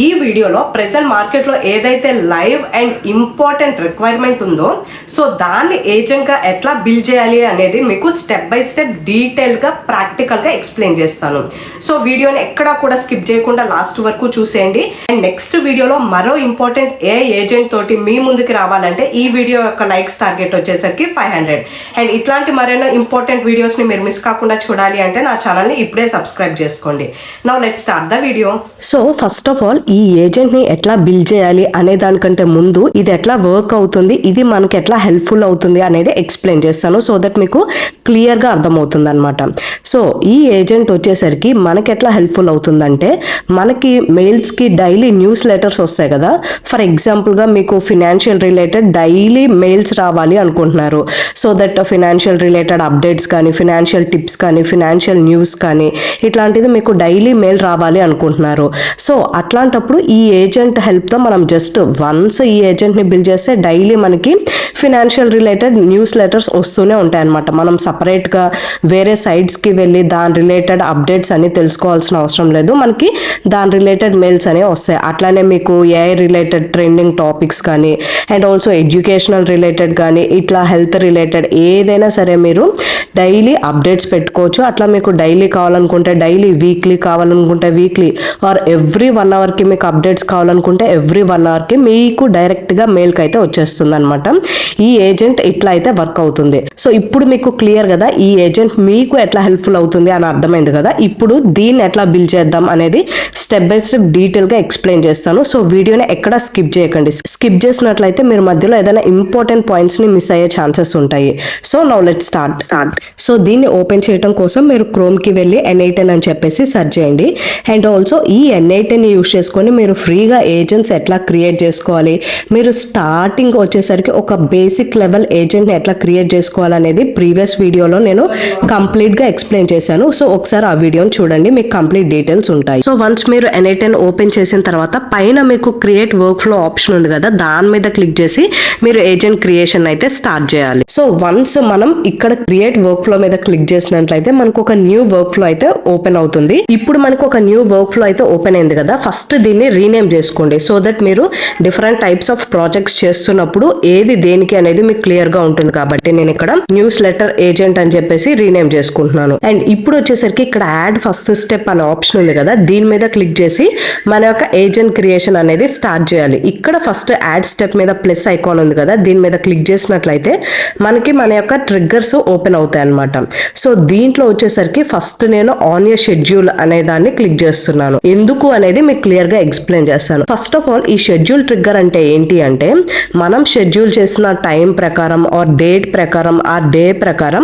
ఈ వీడియోలో ప్రెసెంట్ మార్కెట్లో ఏదైతే లైవ్ అండ్ ఇంపార్టెంట్ రిక్వైర్మెంట్ ఉందో సో దాన్ని ఏజెంట్గా ఎట్లా బిల్డ్ చేయాలి అనేది మీకు స్టెప్ బై స్టెప్ డీటెయిల్గా ప్రాక్టికల్గా ఎక్స్ప్లెయిన్ చేస్తాను. సో వీడియోని ఎక్కడా కూడా స్కిప్ చేయకుండా లాస్ట్ వరకు చూసేయండి. అండ్ నెక్స్ట్ వీడియోలో మరో ఇంపార్టెంట్ ఏజెంట్ తోటి మీ ముందుకు రావాలంటే ఈ వీడియో యొక్క లైక్స్ టార్గెట్ వచ్చేసరికి 500. అండ్ ఇట్లాంటి మరెన్నో ఇంపార్టెంట్ వీడియోస్ని మీరు మిస్ కాకుండా చూడాలి అంటే నా ఛానల్ని ఇప్పుడే సబ్స్క్రైబ్ చేసుకోండి. Now let's start the video. So first of all ఈ ఏజెంట్ ని ఎట్లా బిల్డ్ చేయాలి అనే దానికంటే ముందు ఇది ఎట్లా వర్క్ అవుతుంది, ఇది మనకి ఎట్లా హెల్ప్ఫుల్ అవుతుంది అనేది ఎక్స్ప్లెయిన్ చేస్తాను సో దట్ మీకు క్లియర్ గా అర్థమవుతుంది అనమాట. సో ఈ ఏజెంట్ వచ్చేసరికి మనకి ఎట్లా హెల్ప్ఫుల్ అవుతుందంటే మనకి మెయిల్స్ కి డైలీ న్యూస్ లెటర్స్ వస్తాయి కదా. ఫర్ ఎగ్జాంపుల్ గా మీకు ఫినాన్షియల్ రిలేటెడ్ డైలీ మెయిల్స్ రావాలి అనుకుంటున్నారు. So that financial related updates కానీ, ఫినాన్షియల్ టిప్స్ కానీ, ఫినాన్షియల్ న్యూస్ కానీ ఇట్లాంటిది మీకు డైలీ మెయిల్ రావాలి అనుకుంటున్నారు. సో అట్లాంటప్పుడు ఈ ఏజెంట్ హెల్ప్తో మనం జస్ట్ వన్స్ ఈ ఏజెంట్ని బిల్డ్ చేస్తే డైలీ మనకి ఫినాన్షియల్ రిలేటెడ్ న్యూస్ లెటర్స్ వస్తూనే ఉంటాయి అనమాట. మనం సపరేట్గా వేరే సైట్స్కి వెళ్ళి దాని రిలేటెడ్ అప్డేట్స్ అన్ని తెలుసుకోవాల్సిన అవసరం లేదు. మనకి దాని రిలేటెడ్ మెయిల్స్ అనేవి వస్తాయి. అట్లానే మీకు ఏఐ రిలేటెడ్ ట్రెండింగ్ టాపిక్స్ కానీ అండ్ ఆల్సో ఎడ్యుకేషనల్ రిలేటెడ్ కానీ ఇట్లా హెల్త్ రిలేటెడ్ ఏదైనా సరే మీరు డైలీ అప్డేట్స్ పెట్టుకోవచ్చు. అట్లా మీకు డైలీ కావాలనుకుంటే డైలీ, వీక్లీ కావాలనుకుంటే వీక్లీ, ఆర్ ఎవ్రీ 1 అవర్కి మీకు అప్డేట్స్ కావాలనుకుంటే ఎవ్రీ 1 అవర్కి మీకు డైరెక్ట్గా మెయిల్కి అయితే వచ్చేస్తుంది అనమాట. ఈ ఏజెంట్ ఇట్లా అయితే వర్క్ అవుతుంది. సో ఇప్పుడు మీకు క్లియర్ కదా ఈ ఏజెంట్ మీకు ఎట్లా హెల్ప్ఫుల్ అవుతుంది అని అర్థమైంది కదా. ఇప్పుడు దీన్ని ఎట్లా బిల్డ్ చేద్దాం అనేది స్టెప్ బై స్టెప్ డీటెయిల్గా ఎక్స్ప్లెయిన్ చేస్తాను. సో వీడియోని ఎక్కడ స్కిప్ చేయకండి. స్కిప్ చేసినట్లయితే మీరు మధ్యలో ఏదైనా ఇంపార్టెంట్ పాయింట్స్ని మిస్ అయ్యే ఛాన్సెస్ ఉంటాయి. So now let's start. So దీన్ని ఓపెన్ చేయడం కోసం మీరు క్రోమ్కి వెళ్ళి N8N అని చెప్పేసి సెర్చ్ చేయండి. అండ్ ఆల్సో ఈ N8N యూజ్ చేసుకొని మీరు ఫ్రీగా ఏజెంట్స్ ఎట్లా క్రియేట్ చేసుకోవాలి, మీరు స్టార్టింగ్ వచ్చేసరికి ఒక బేసిక్ లెవెల్ ఏజెంట్ని ఎట్లా క్రియేట్ చేసుకోవాలనేది ప్రీవియస్ వీడియోలో నేను కంప్లీట్గా ఎక్స్ప్లెయిన్ చేశాను. సో ఒకసారి ఆ వీడియోని చూడండి, మీకు కంప్లీట్ డీటెయిల్స్ ఉంటాయి. సో వన్స్ మీరు N8N ఓపెన్ చేసిన తర్వాత పైన మీకు క్రియేట్ వర్క్ ఫ్లో ఆప్షన్ ఉంది కదా, దాని మీద క్లిక్ చేసి మీరు ఏజెంట్ క్రియేషన్ అయితే స్టార్ట్ చేయాలి. సో వన్స్ మనం ఇక్కడ క్రియేట్ వర్క్ ఫ్లో మీద క్లిక్ చేసినట్లయితే మనకు ఒక న్యూ వర్క్ ఫ్లో అయితే ఓపెన్ అవుతుంది. ఇప్పుడు మనకు ఒక న్యూ వర్క్ ఫ్లో అయితే ఓపెన్ అయింది కదా. ఫస్ట్ దీన్ని రీనేమ్ చేసుకోండి సో దట్ మీరు డిఫరెంట్ టైప్స్ ఆఫ్ ప్రాజెక్ట్స్ చేస్తున్నప్పుడు ఏది దేనికి అనేది మీకు క్లియర్ గా ఉంటుంది. కాబట్టి నేను ఇక్కడ న్యూస్ లెటర్ ఏజెంట్ అని చెప్పేసి రీనేమ్ చేసుకుంటున్నాను. అండ్ ఇప్పుడు వచ్చేసరికి ఇక్కడ యాడ్ ఫస్ట్ స్టెప్ అనే ఆప్షన్ ఉంది కదా, దీని మీద క్లిక్ చేసి మన యొక్క ఏజెంట్ క్రియేషన్ అనేది స్టార్ట్ చేయాలి. ఇక్కడ ఫస్ట్ యాడ్ స్టెప్ మీద ప్లస్ ఐకాన్ ఉంది కదా, దీని మీద క్లిక్ చేసినట్లయితే మనకి మన యొక్క ట్రిగ్గర్స్ ఓపెన్ అవుతాయి అనమాట. సో దీంట్లో వచ్చేసరికి ఫస్ట్ నేను ఆన్ యర్ షెడ్యూల్ అనే దాన్ని క్లిక్ చేస్తున్నాను. ఎందుకు అనేది మీకు క్లియర్ గా ఎక్స్ప్లెయిన్ చేస్తాను. ఫస్ట్ ఆఫ్ ఆల్ ఈ షెడ్యూల్ ట్రిగ్గర్ అంటే ఏంటి అంటే మనం షెడ్యూల్ చేసిన టైం ప్రకారం ఆర్ డేట్ ప్రకారం ఆ డే ప్రకారం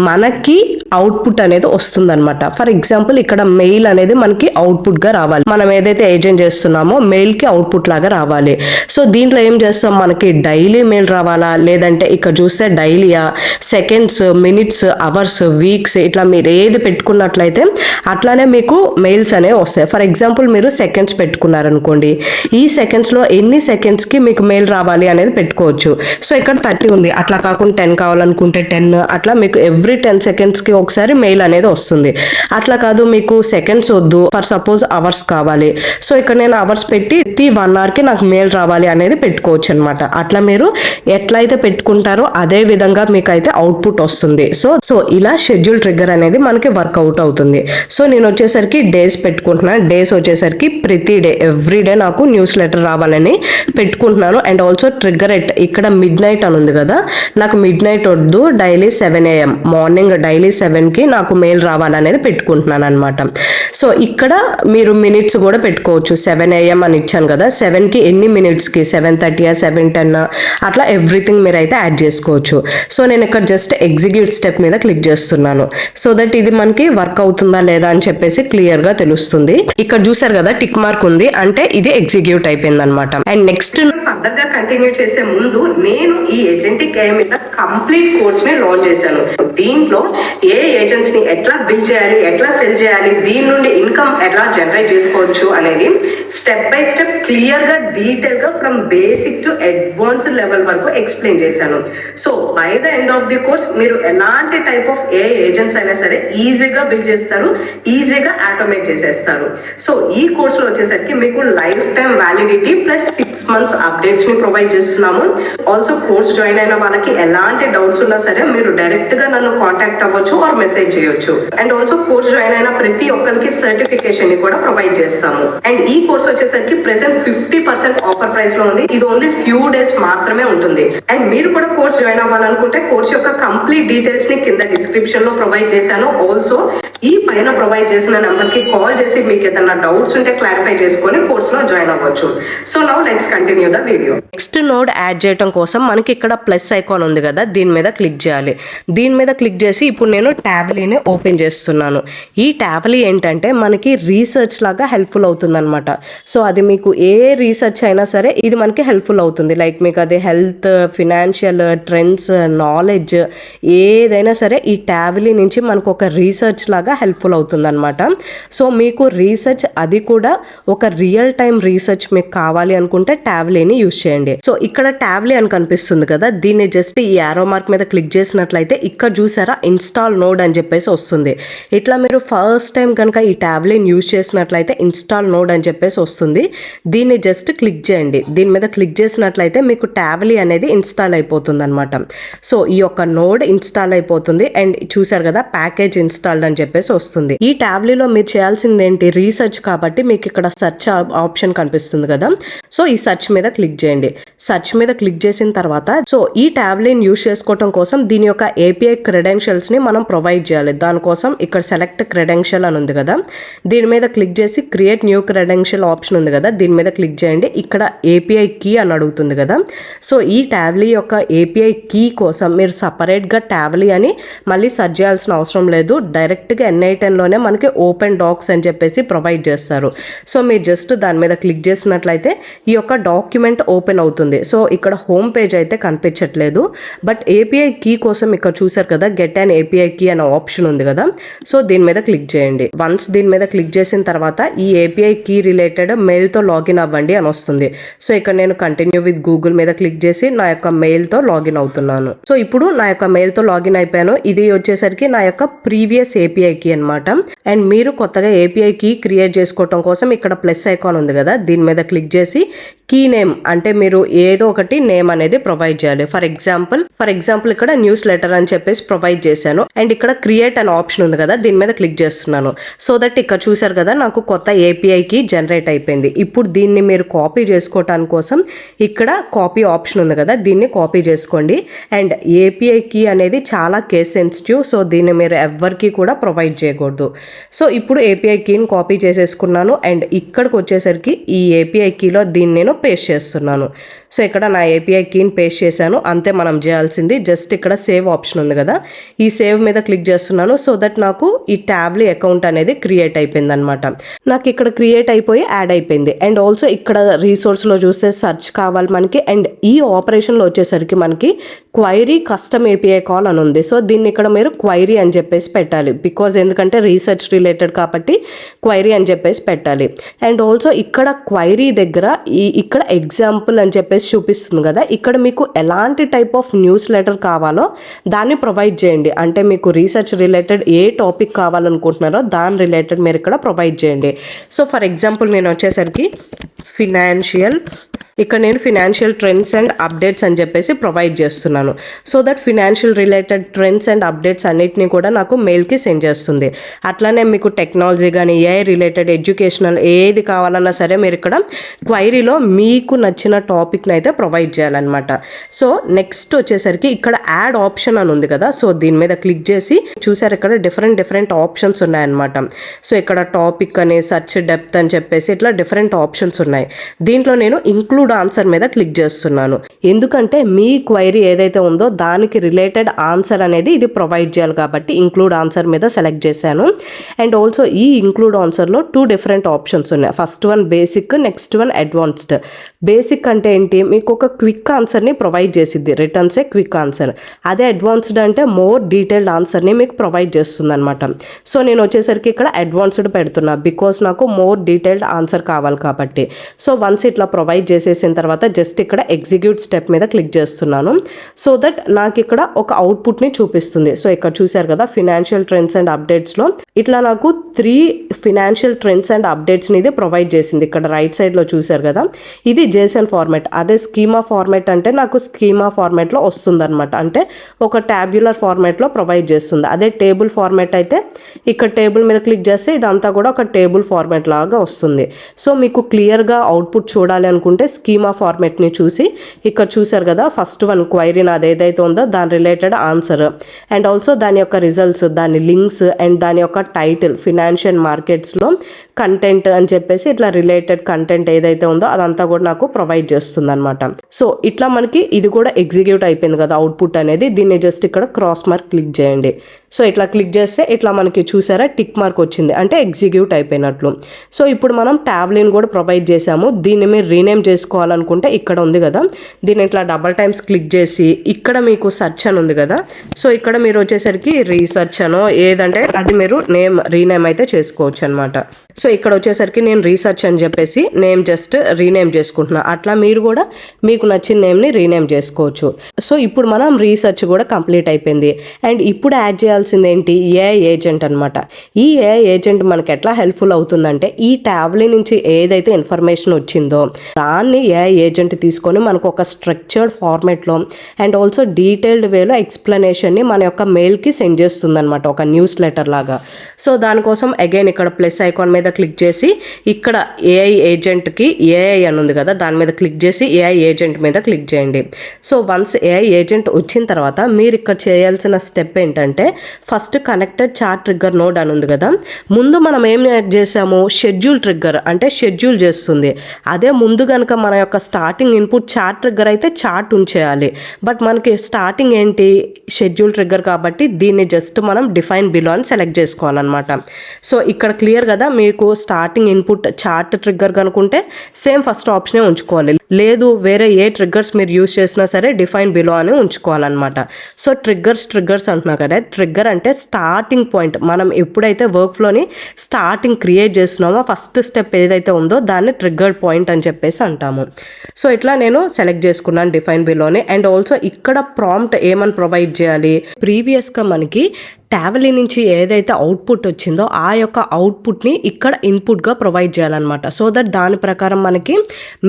మనకి అవుట్పుట్ అనేది వస్తుంది అనమాట. ఫర్ ఎగ్జాంపుల్ ఇక్కడ మెయిల్ అనేది మనకి అవుట్పుట్ గా రావాలి. మనం ఏదైతే ఏజెంట్ చేస్తున్నామో మెయిల్ కి అవుట్పుట్ లాగా రావాలి. సో దీంట్లో ఏం చేస్తాం, మనకి డైలీ మెయిల్ రావాలా లేదంటే ఇక్కడ చూస్తే డైలీయా, సెకండ్స్, మినిట్స్, అవర్స్, వీక్స్ ఇట్లా మీరు ఏది పెట్టుకున్నట్లయితే అట్లానే మీకు మెయిల్స్ అనేవి వస్తాయి. ఫర్ ఎగ్జాంపుల్ మీరు సెకండ్స్ పెట్టుకున్నారనుకోండి, ఈ సెకండ్స్ లో ఎన్ని సెకండ్స్ కి మీకు మెయిల్ రావాలి అనేది పెట్టుకోవచ్చు. సో ఇక్కడ 30 ఉంది, అట్లా కాకుండా 10 కావాలనుకుంటే 10, అట్లా మీకు ఎవ్రీ 10 సెకండ్స్ కి ఒకసారి మెయిల్ అనేది వస్తుంది. అట్లా కాదు మీకు సెకండ్స్ వద్దు, ఫర్ సపోజ్ అవర్స్ కావాలి, సో ఇక్కడ నేను అవర్స్ పెట్టి 1 అవర్ కి నాకు మెయిల్ రావాలి అనేది పెట్టుకోవచ్చు అనమాట. అట్లా మీరు ఎట్లయితే పెట్టుకుంటారో అదే విధంగా మీకు అయితే అవుట్పుట్ వస్తుంది. సో ఇలా షెడ్యూల్ ట్రిగ్గర్ అనేది మనకి వర్కౌట్ అవుతుంది. సో నేను వచ్చేసరికి డేస్ పెట్టుకుంటున్నాను. డేస్ వచ్చేసరికి ప్రతి డే ఎవ్రీ డే నాకు న్యూస్ లెటర్ రావాలని పెట్టుకుంటున్నాను. అండ్ ఆల్సో ట్రిగ్గర్ ఇక్కడ మిడ్ నైట్ అని ఉంది కదా, నాకు మిడ్ నైట్ వద్దు, డైలీ 7 AM మార్నింగ్ డైలీ 7కి నాకు మెయిల్ రావాలనేది పెట్టుకుంటున్నాను అనమాట. సో ఇక్కడ మీరు మినిట్స్ కూడా పెట్టుకోవచ్చు. 7 AM అని ఇచ్చాను కదా, 7కి ఎన్ని మినిట్స్కి, 7:30, 7:10 అట్లా ఎవ్రీథింగ్ మీరు అయితే యాడ్ చేసుకోవచ్చు. సో నేను ఇక్కడ జస్ట్ ఎగ్జిక్యూట్ స్టెప్ మీద క్లిక్ చేస్తున్నాను సో దట్ ఇది మనకి వర్క్ అవుతుందా లేదా అని చెప్పేసి క్లియర్ గా తెలుస్తుంది. ఇక్కడ చూసారు కదా టిక్ మార్క్ ఉంది, అంటే ఇది ఎగ్జిక్యూట్ అయిపోయింది అనమాట. అండ్ నెక్స్ట్ ఫర్దర్ గా కంటిన్యూ చేసే ముందు నేను ఈ ఏజెంటిక్ AI మీద కంప్లీట్ కోర్స్ ని లాంచ్ చేశాను. దీంట్లో ఏ ఏజెంట్స్ ని ఎట్లా బిల్డ్ చేయాలి, ఎట్లా సెల్ చేయాలి, దీని నుండి ఇన్కమ్ ఎట్లా జనరేట్ చేసుకోవచ్చు అనేది స్టెప్ బై స్టెప్ క్లియర్ గా డీటెయిల్ గా from basic to advanced level వరకు ఎక్స్ప్లెయిన్ చేశాను. So by the end of the course మీరు ఎలాంటి టైప్ ఆఫ్ ఏ ఏజెంట్స్ అయినా సరే ఈజీగా బిల్డ్ చేస్తారు, ఈజీగా ఆటోమేట్ చేసేస్తారు. సో ఈ కోర్సులో వచ్చేసరికి మీకు life time validity plus 6 months updates ని ప్రొవైడ్ చేస్తున్నాము. ఆల్సో కోర్స్ జాయిన్ అయిన వాళ్ళకి ఎలాంటి డౌట్స్ ఉన్నా సరే మీరు డైరెక్ట్ గా నన్ను కాంటాక్ట్ అవ్వచ్చు ఆర్ మెసేజ్ చేయొచ్చు. అండ్ ఆల్సో కోర్స్ జాయిన్ అయిన ప్రతి ఒక్కరికి సర్టిఫికేషన్ ని కూడా ప్రొవైడ్ చేస్తాము. అండ్ ఈ కోర్స్ వచ్చేసరికి ప్రెసెంట్ 50% ఆఫర్ ప్రైస్ లో ఉంది. ఇది ఓన్లీ ఫ్యూ డేస్ మాత్రమే ఉంటుంది. అండ్ మీరు కూడా కోర్స్ జాయిన్ అవ్వాలనుకుంటే కోర్స్ యొక్క కంప్లీట్ డీటెయిల్స్ ని కింద డిస్క్రిప్షన్ లో ప్రొవైడ్ చేశాను. ఆల్సో ఈ పైన ప్రొవైడ్ చేసిన నెంబర్ కి కాల్ చేసి మీకు ఏదైనా డౌట్స్ ఉంటే క్లారిఫై చేసుకొని కోర్స్ లో జాయిన్ అవ్వచ్చు. So now let's continue the video. Next node add చేయడం కోసం మనకి ఇక్కడ ప్లస్ ఐకాన్ ఉంది కదా, దీని మీద క్లిక్ చేయాలి. దీని మీద క్లిక్ చేసి ఇప్పుడు నేను ట్యాబ్లీని ఓపెన్ చేస్తున్నాను. ఈ ట్యాబ్లీ ఏంటంటే మనకి రీసెర్చ్ లాగా హెల్ప్ఫుల్ అవుతుంది అనమాట. సో అది మీకు ఏ రీసెర్చ్ అయినా సరే ఇది మనకి హెల్ప్ఫుల్ అవుతుంది. లైక్ మీకు అది హెల్త్, ఫినాన్షియల్, ట్రెండ్స్, నాలెడ్జ్ ఏదైనా సరే ఈ ట్యాబ్లీ నుంచి మనకు ఒక రీసెర్చ్ లాగా హెల్ప్ఫుల్ అవుతుంది అనమాట. సో మీకు రీసెర్చ్ అది కూడా ఒక రియల్ టైం రీసెర్చ్ మీకు కావాలి అనుకుంటే ట్యాబ్లీని యూజ్ చేయండి. సో ఇక్కడ ట్యాబ్లీ అని కనిపిస్తుంది కదా, దీన్ని జస్ట్ ఈ యారో మార్క్ మీద క్లిక్ చేసినట్లయితే ఇక్కడ చూసారా ఇన్స్టాల్ నోడ్ అని చెప్పేసి వస్తుంది. ఇట్లా మీరు ఫస్ట్ టైం కనుక ఈ ట్యాబ్లీని యూజ్ చేసినట్లయితే ఇన్స్టాల్ నోడ్ అని చెప్పేసి వస్తుంది. దీన్ని జస్ట్ క్లిక్ చేయండి. దీని మీద క్లిక్ చేసినట్లయితే మీకు ట్యాబ్లీ అనేది ఇన్స్టాల్ అయిపోతుంది అనమాట. సో ఈ యొక్క నోడ్ ఇన్స్టాల్ అయిపోతుంది. అండ్ చూసారు కదా ప్యాకేజ్ ఇన్స్టాల్డ్ అని చెప్పేసి వస్తుంది. ఈ ట్యాబ్లీలో మీరు చేయాల్సింది ఏంటి, రీసెర్చ్ కాబట్టి మీకు ఇక్కడ సెర్చ్ ఆప్షన్ కనిపిస్తుంది కదా, సో ఈ సెర్చ్ మీద క్లిక్ చేయండి. సెర్చ్ మీద క్లిక్ చేసిన తర్వాత సో ఈ ట్యాబ్లీని యూజ్ చేసుకోవడం కోసం దీని యొక్క ఏపీఐ క్రెడెన్షియల్స్ ని మనం ప్రొవైడ్ చేయాలి. దానికోసం ఇక్కడ సెలెక్ట్ క్రెడెన్షియల్ అని ఉంది కదా, దీని మీద క్లిక్ చేసి క్రియేట్ న్యూ క్రెడెన్షియల్ ఆప్షన్ ఉంది కదా, దీని మీద క్లిక్ చేయండి. ఇక్కడ ఏపీఐ కీ అని అడుగుతుంది కదా, సో ఈ ట్యాబ్లీ యొక్క ఏపీఐ కీ కోసం మీరు సపరేట్గా ట్యాబ్లీ అని మళ్ళీ సెర్చ్ చేయాల్సిన అవసరం లేదు. డైరెక్ట్గా N8Nలోనే మనకి ఓపెన్ డాక్స్ అని చెప్పేసి ప్రొవైడ్ చేస్తారు. సో మీరు జస్ట్ దాని మీద క్లిక్ చేసినట్లయితే ఈ యొక్క డాక్యుమెంట్ ఓపెన్ అవుతుంది. సో ఇక్కడ హోమ్ పేజ్ అయితే కనిపించట్లేదు, బట్ ఏపీఐ కీ కోసం ఇక్కడ చూసారు కదా గెట్ అండ్ ఏపీఐ కీ అనే ఆప్షన్ ఉంది కదా, సో దీని మీద క్లిక్ చేయండి. వన్స్ దీని మీద క్లిక్ చేసిన తర్వాత ఈ ఏపీఐ కీ రిలేటెడ్ మెయిల్తో లాగిన్ అవ్వండి అని వస్తుంది. సో ఇక్కడ నేను కంటిన్యూ విత్ గూగుల్ మీద క్లిక్ చేసి నా యొక్క మెయిల్తో లాగిన్ అవుతున్నాను. సో ఇప్పుడు నా యొక్క మెయిల్తో లాగిన్ అయిపోయాను. ఇది వచ్చేసరికి నా యొక్క ప్రీవియస్ ఏపీఐ కీ అనమాట. అండ్ మీరు కొత్తగా ఏపీఐ కీ క్రియేట్ చేసుకోవటం కోసం ఇక్కడ ప్లస్ ఐకాన్ ఉంది కదా, దీని మీద క్లిక్ చేసి కీ నేమ్ అంటే మీరు ఏదో ఒకటి నేమ్ అనేది ప్రొవైడ్ చేయాలి. ఫర్ ఎగ్జాంపుల్ ఇక్కడ న్యూస్ లెటర్ అని చెప్పేసి ప్రొవైడ్ చేశాను. అండ్ ఇక్కడ క్రియేట్ అనే ఆప్షన్ ఉంది కదా, దీని మీద క్లిక్ చేస్తున్నాను. సో దట్ ఇక్కడ చూసారు కదా నాకు కొత్త ఏపీఐ కీ జనరేట్ అయిపోయింది. ఇప్పుడు దీన్ని మీరు కాపీ చేసుకోవటానికి కోసం ఇక్కడ కాపీ ఆప్షన్ ఉంది కదా, దీన్ని కాపీ చేసుకోండి. అండ్ ఏపీఐ కీ అనేది చాలా కేస్ సెన్సిటివ్, సో దీన్ని మీరు ఎవరికి కూడా ప్రొవైడ్ చేయకూడదు. సో ఇప్పుడు ఏపీఐ కీని కాపీ చేసేసుకున్నాను. అండ్ ఇక్కడికి వచ్చేసరికి ఈ ఏపీఐ కీలో దీన్ని నేను పేస్ట్ చేస్తున్నాను. సో ఇక్కడ నా ఏపీఐ కీని పేస్ట్ చేశాను. అంతే మనం చేయాల్సింది. జస్ట్ ఇక్కడ సేవ్ ఆప్షన్ ఉంది కదా, ఈ సేవ్ మీద క్లిక్ చేస్తున్నాను. సో దట్ నాకు ఈ ట్యాబ్లీ అకౌంట్ అనేది క్రియేట్ అయిపోయింది అనమాట. నాకు ఇక్కడ క్రియేట్ అయిపోయి యాడ్ అయిపోయింది. అండ్ ఆల్సో ఇక్కడ రీసోర్స్లో చూస్తే సెర్చ్ కావాలి మనకి. అండ్ ఈ ఆపరేషన్లో వచ్చేసరికి మనకి క్వైరీ కస్టమ్ ఏపీఐ కాల్ అని ఉంది. సో దీన్ని ఇక్కడ మీరు క్వైరీ అని చెప్పేసి పెట్టాలి. బికాజ్ ఎందుకంటే రీసెర్చ్ రిలేటెడ్ కాబట్టి క్వైరీ అని చెప్పేసి పెట్టాలి. అండ్ ఆల్సో ఇక్కడ క్వైరీ దగ్గర ఇక్కడ ఎగ్జాంపుల్ అని చెప్పేసి చూపిస్తుంది కదా, ఇక్కడ మీకు ఎలాంటి టైప్ ఆఫ్ న్యూస్ లెటర్ కావాలో దాన్ని ప్రొవైడ్ చేయండి. అంటే మీకు రీసెర్చ్ రిలేటెడ్ ఏ టాపిక్ కావాలనుకుంటున్నారో దాని రిలేటెడ్ మీరు ఇక్కడ ప్రొవైడ్ చేయండి. సో ఫర్ ఎగ్జాంపుల్ నేను వచ్చేసరికి ఇక్కడ నేను ఫినాన్షియల్ ట్రెండ్స్ అండ్ అప్డేట్స్ అని చెప్పేసి ప్రొవైడ్ చేస్తున్నాను. So that financial related trends and updates అన్నిటిని కూడా నాకు మెయిల్కి సెండ్ చేస్తుంది. అట్లానే మీకు టెక్నాలజీ కానీ ఏఐ రిలేటెడ్ ఎడ్యుకేషనల్ ఏది కావాలన్నా సరే మీరు ఇక్కడ క్వైరీలో మీకు నచ్చిన టాపిక్ని అయితే ప్రొవైడ్ చేయాలన్నమాట. సో నెక్స్ట్ వచ్చేసరికి ఇక్కడ యాడ్ ఆప్షన్ అని ఉంది కదా, సో దీని మీద క్లిక్ చేసి చూసారు ఇక్కడ డిఫరెంట్ ఆప్షన్స్ ఉన్నాయన్నమాట. సో ఇక్కడ టాపిక్ అని సర్చ్ డెప్త్ అని చెప్పేసి ఇట్లా డిఫరెంట్ ఆప్షన్స్ ఉన్నాయి. దీంట్లో నేను ఇంక్లూడ్ ఆన్సర్ మీద క్లిక్ చేస్తున్నాను. ఎందుకంటే మీ క్వైరీ ఏదైతే ఉందో దానికి రిలేటెడ్ ఆన్సర్ అనేది ఇది ప్రొవైడ్ చేయాలి కాబట్టి ఇంక్లూడ్ ఆన్సర్ మీద సెలెక్ట్ చేశాను. అండ్ ఆల్సో ఈ ఇంక్లూడ్ ఆన్సర్లో 2 డిఫరెంట్ ఆప్షన్స్ ఉన్నాయి. First one basic, next one advanced. Basic అంటే ఏంటి, మీకు ఒక క్విక్ ఆన్సర్ని ప్రొవైడ్ చేసిద్ది, రిటర్న్స్ ఏ క్విక్ ఆన్సర్. అదే అడ్వాన్స్డ్ అంటే మోర్ డీటెయిల్డ్ ఆన్సర్ని మీకు ప్రొవైడ్ చేస్తుంది అనమాట. సో నేను వచ్చేసరికి ఇక్కడ అడ్వాన్స్డ్ పెడుతున్నా బికాస్ నాకు మోర్ డీటెయిల్డ్ ఆన్సర్ కావాలి కాబట్టి. సో వన్స్ ఇట్లా ప్రొవైడ్ చేసి చేసేసిన తర్వాత జస్ట్ ఇక్కడ ఎగ్జిక్యూట్ స్టెప్ మీద క్లిక్ చేస్తున్నాను. సో దట్ నాకు ఇక్కడ ఒక అవుట్పుట్ని చూపిస్తుంది. సో ఇక్కడ చూసారు కదా ఫినాన్షియల్ ట్రెండ్స్ అండ్ అప్డేట్స్లో ఇట్లా నాకు 3 ఫినాన్షియల్ ట్రెండ్స్ అండ్ అప్డేట్స్ని ఇది ప్రొవైడ్ చేసింది. ఇక్కడ రైట్ సైడ్లో చూసారు కదా, ఇది జేసన్ ఫార్మాట్. అదే స్కీమా ఫార్మాట్ అంటే నాకు స్కీమా ఫార్మాట్లో వస్తుంది అనమాట, అంటే ఒక ట్యాబ్యులర్ ఫార్మాట్లో ప్రొవైడ్ చేస్తుంది. అదే టేబుల్ ఫార్మాట్ అయితే ఇక్కడ టేబుల్ మీద క్లిక్ చేస్తే ఇదంతా కూడా ఒక టేబుల్ ఫార్మాట్ లాగా వస్తుంది. సో మీకు క్లియర్గా అవుట్పుట్ చూడాలి అనుకుంటే స్కీమా ఫార్మాట్ని చూసి ఇక్కడ చూసారు కదా ఫస్ట్ వన్ క్వైరీ నాది ఏదైతే ఉందో దాని రిలేటెడ్ ఆన్సర్ అండ్ ఆల్సో దాని యొక్క రిజల్ట్స్, దాని లింక్స్ అండ్ దాని యొక్క టైటిల్, ఫినాన్షియల్ మార్కెట్స్లో కంటెంట్ అని చెప్పేసి ఇట్లా రిలేటెడ్ కంటెంట్ ఏదైతే ఉందో అదంతా కూడా నాకు ప్రొవైడ్ చేస్తుంది అనమాట. సో ఇట్లా మనకి ఇది కూడా ఎగ్జిక్యూట్ అయిపోయింది కదా అవుట్పుట్ అనేది. దీన్ని జస్ట్ ఇక్కడ క్రాస్ మార్క్ క్లిక్ చేయండి. సో ఇట్లా క్లిక్ చేస్తే ఇట్లా మనకి చూసారా టిక్ మార్క్ వచ్చింది, అంటే ఎగ్జిక్యూట్ అయిపోయినట్లు. సో ఇప్పుడు మనం ట్యాబ్లెట్ కూడా ప్రొవైడ్ చేసాము. దీన్ని మీరు రీనేమ్ చేసుకోవాలనుకుంటే ఇక్కడ ఉంది కదా, దీన్ని ఇట్లా డబల్ టైమ్స్ క్లిక్ చేసి ఇక్కడ మీకు సెర్చ్ అని ఉంది కదా, సో ఇక్కడ మీరు వచ్చేసరికి రీసెర్చ్ అనో ఏదంటే అది మీరు రీనేమ్ అయితే చేసుకోవచ్చు అనమాట. సో ఇక్కడ వచ్చేసరికి నేను రీసెర్చ్ అని చెప్పేసి నేమ్ జస్ట్ రీనేమ్ చేసుకుంటున్నా. అట్లా మీరు కూడా మీకు నచ్చిన నేమ్ని రీనేమ్ చేసుకోవచ్చు. సో ఇప్పుడు మనం రీసెర్చ్ కూడా కంప్లీట్ అయిపోయింది. అండ్ ఇప్పుడు యాడ్ చేయాల్సింది ఏంటి, ఏఐ ఏజెంట్ అనమాట. ఈ ఏఐ ఏజెంట్ మనకి ఎట్లా హెల్ప్ఫుల్ అవుతుందంటే ఈ ట్యాబ్లీ నుంచి ఏదైతే ఇన్ఫర్మేషన్ వచ్చిందో దాన్ని ఏఐ ఏజెంట్ తీసుకొని మనకు ఒక స్ట్రక్చర్డ్ ఫార్మేట్లో అండ్ ఆల్సో డీటెయిల్డ్ వేలో ఎక్స్ప్లెనేషన్ని మన యొక్క మెయిల్కి సెండ్ చేస్తుంది అనమాట, ఒక న్యూస్ లెటర్ లాగా. సో దానికోసం అగైన్ ఇక్కడ ప్లస్ ఐకాన్ మీద క్లిక్ చేసి ఇక్కడ ఏఐ ఏజెంట్కి ఏఐ అని ఉంది కదా దాని మీద క్లిక్ చేసి ఏఐ ఏజెంట్ మీద క్లిక్ చేయండి. సో వన్స్ ఏఐ ఏజెంట్ వచ్చిన తర్వాత మీరు ఇక్కడ చేయాల్సిన స్టెప్ ఏంటంటే first connected chart trigger node అని ఉంది కదా, ముందు మనం ఏం చేసాము షెడ్యూల్ ట్రిగ్గర్ అంటే షెడ్యూల్ చేస్తుంది. అదే ముందు కనుక మన యొక్క స్టార్టింగ్ ఇన్పుట్ చార్ట్ ట్రిగ్గర్ అయితే చార్ట్ ఉంచేయాలి. బట్ మనకి స్టార్టింగ్ ఏంటి షెడ్యూల్ ట్రిగ్గర్ కాబట్టి దీన్ని జస్ట్ మనం డిఫైన్ బిలో అని సెలెక్ట్ చేసుకోవాలన్నమాట. సో ఇక్కడ క్లియర్ కదా, మీకు స్టార్టింగ్ ఇన్పుట్ చార్ట్ ట్రిగ్గర్ కనుకుంటే సేమ్ ఫస్ట్ ఆప్షనే ఉంచుకోవాలి. లేదు వేరే ఏ ట్రిగ్గర్స్ మీరు యూజ్ చేసినా సరే డిఫైన్ బిలో అని ఉంచుకోవాలన్నమాట. సో ట్రిగ్గర్స్ అంటున్నా కదా, ట్రిగ్గర్ అంటే స్టార్టింగ్ పాయింట్. మనం ఎప్పుడైతే వర్క్ ఫ్లోని స్టార్టింగ్ క్రియేట్ చేస్తున్నామో ఫస్ట్ స్టెప్ ఏదైతే ఉందో దాన్ని ట్రిగ్గర్ పాయింట్ అని చెప్పేసి అంటాము. సో ఇట్లా నేను సెలెక్ట్ చేసుకున్నాను డిఫైన్ బిలోని. అండ్ ఆల్సో ఇక్కడ ప్రాంప్ట్ ఏమని ప్రొవైడ్ చేయాలి, ప్రీవియస్గా మనకి ట్యాబ్లీ నుంచి ఏదైతే అవుట్పుట్ వచ్చిందో ఆ యొక్క అవుట్పుట్ని ఇక్కడ ఇన్పుట్గా ప్రొవైడ్ చేయాలన్నమాట. సో దట్ దాని ప్రకారం మనకి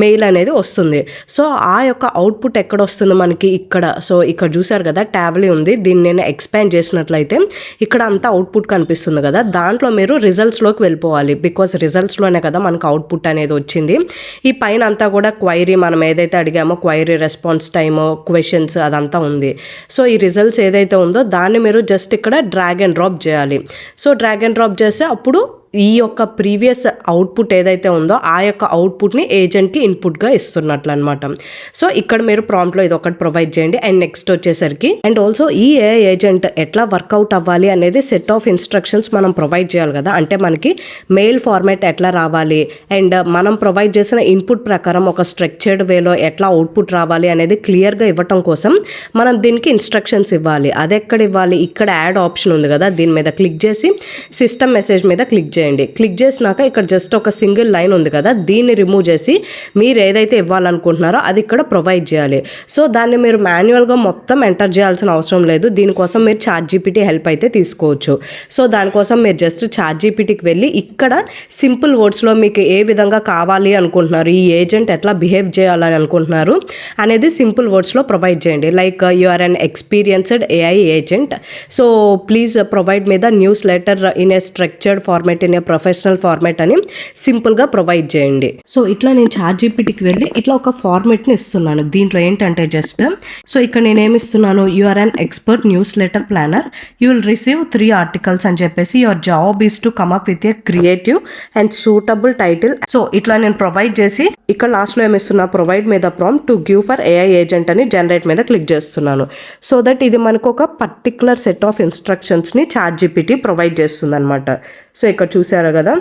మెయిల్ అనేది వస్తుంది. సో ఆ యొక్క అవుట్పుట్ ఎక్కడ వస్తుంది మనకి ఇక్కడ. సో ఇక్కడ చూసారు కదా ట్యాబ్లీ ఉంది, దీన్ని నేను ఎక్స్పాండ్ చేసినట్లయితే ఇక్కడ అంతా అవుట్పుట్ కనిపిస్తుంది కదా, దాంట్లో మీరు రిజల్ట్స్లోకి వెళ్ళిపోవాలి. బికాస్ రిజల్ట్స్లోనే కదా మనకు అవుట్పుట్ అనేది వచ్చింది. ఈ పైన అంతా కూడా క్వైరీ, మనం ఏదైతే అడిగామో క్వైరీ రెస్పాన్స్ టైము క్వశ్చన్స్ అదంతా ఉంది. సో ఈ రిజల్ట్స్ ఏదైతే ఉందో దాన్ని మీరు జస్ట్ ఇక్కడ డ్రాగ్ అండ్ డ్రాప్ చేయాలి. సో డ్రాగ్ అండ్ డ్రాప్ చేస్తే అప్పుడు ఈ యొక్క ప్రీవియస్ అవుట్పుట్ ఏదైతే ఉందో ఆ యొక్క అవుట్పుట్ని ఏజెంట్కి ఇన్పుట్గా ఇస్తున్నట్లు అనమాట. సో ఇక్కడ మీరు ప్రాంప్ట్లో ఇది ఒకటి ప్రొవైడ్ చేయండి. అండ్ నెక్స్ట్ వచ్చేసరికి అండ్ ఆల్సో ఈ ఏఐ ఏజెంట్ ఎట్లా వర్కౌట్ అవ్వాలి అనేది సెట్ ఆఫ్ ఇన్స్ట్రక్షన్స్ మనం ప్రొవైడ్ చేయాలి కదా. అంటే మనకి మెయిల్ ఫార్మాట్ ఎట్లా రావాలి అండ్ మనం ప్రొవైడ్ చేసిన ఇన్పుట్ ప్రకారం ఒక స్ట్రక్చర్డ్ వేలో ఎట్లా అవుట్పుట్ రావాలి అనేది క్లియర్గా ఇవ్వటం కోసం మనం దీనికి ఇన్స్ట్రక్షన్స్ ఇవ్వాలి. అది ఎక్కడ ఇవ్వాలి, ఇక్కడ యాడ్ ఆప్షన్ ఉంది కదా, దీని మీద క్లిక్ చేసి సిస్టమ్ మెసేజ్ మీద క్లిక్ చేయండి. క్లిక్ చేసినాక ఇక్కడ జస్ట్ ఒక సింగిల్ లైన్ ఉంది కదా, దీన్ని రిమూవ్ చేసి మీరు ఏదైతే ఇవ్వాలనుకుంటున్నారో అది ఇక్కడ ప్రొవైడ్ చేయాలి. సో దాన్ని మీరు మాన్యువల్గా మొత్తం ఎంటర్ చేయాల్సిన అవసరం లేదు. దీనికోసం మీరు చాట్ జీపీటీ హెల్ప్ అయితే తీసుకోవచ్చు. సో దానికోసం మీరు జస్ట్ చాట్ జీపీటీకి వెళ్ళి ఇక్కడ సింపుల్ వర్డ్స్లో మీకు ఏ విధంగా కావాలి అనుకుంటున్నారు, ఈ ఏజెంట్ ఎట్లా బిహేవ్ చేయాలని అనుకుంటున్నారు అనేది సింపుల్ వర్డ్స్లో ప్రొవైడ్ చేయండి. Like you are an experienced AI agent, so please provide me the newsletter in a structured format in a professional format అని సింపుల్గా ప్రొవైడ్ చేయండి. సో ఇట్లా నేను చాట్ జీపీటీకి వెళ్ళి ఇట్లా ఒక ఫార్మాట్ని ఇస్తున్నాను. దీంట్లో ఏంటంటే జస్ట్ సో ఇక్కడ నేను ఏమి ఇస్తున్నాను, you are an expert newsletter planner, you will receive 3 articles అని చెప్పేసి your job is to come up with a creative and suitable title. So ఇట్లా నేను ప్రొవైడ్ చేసి ఇక్కడ లాస్ట్లో ఏమి ఇస్తున్నా, ప్రొవైడ్ మీద prompt to give for AI agent అని జనరేట్ మీద క్లిక్ చేస్తున్నాను. సో దట్ ఇది మనకు ఒక పర్టికులర్ సెట్ ఆఫ్ ఇన్స్ట్రక్షన్స్ని చాట్ జీపీటీ ప్రొవైడ్ చేస్తుంది అనమాట. సో ఇక్కడ చూసారు కదా,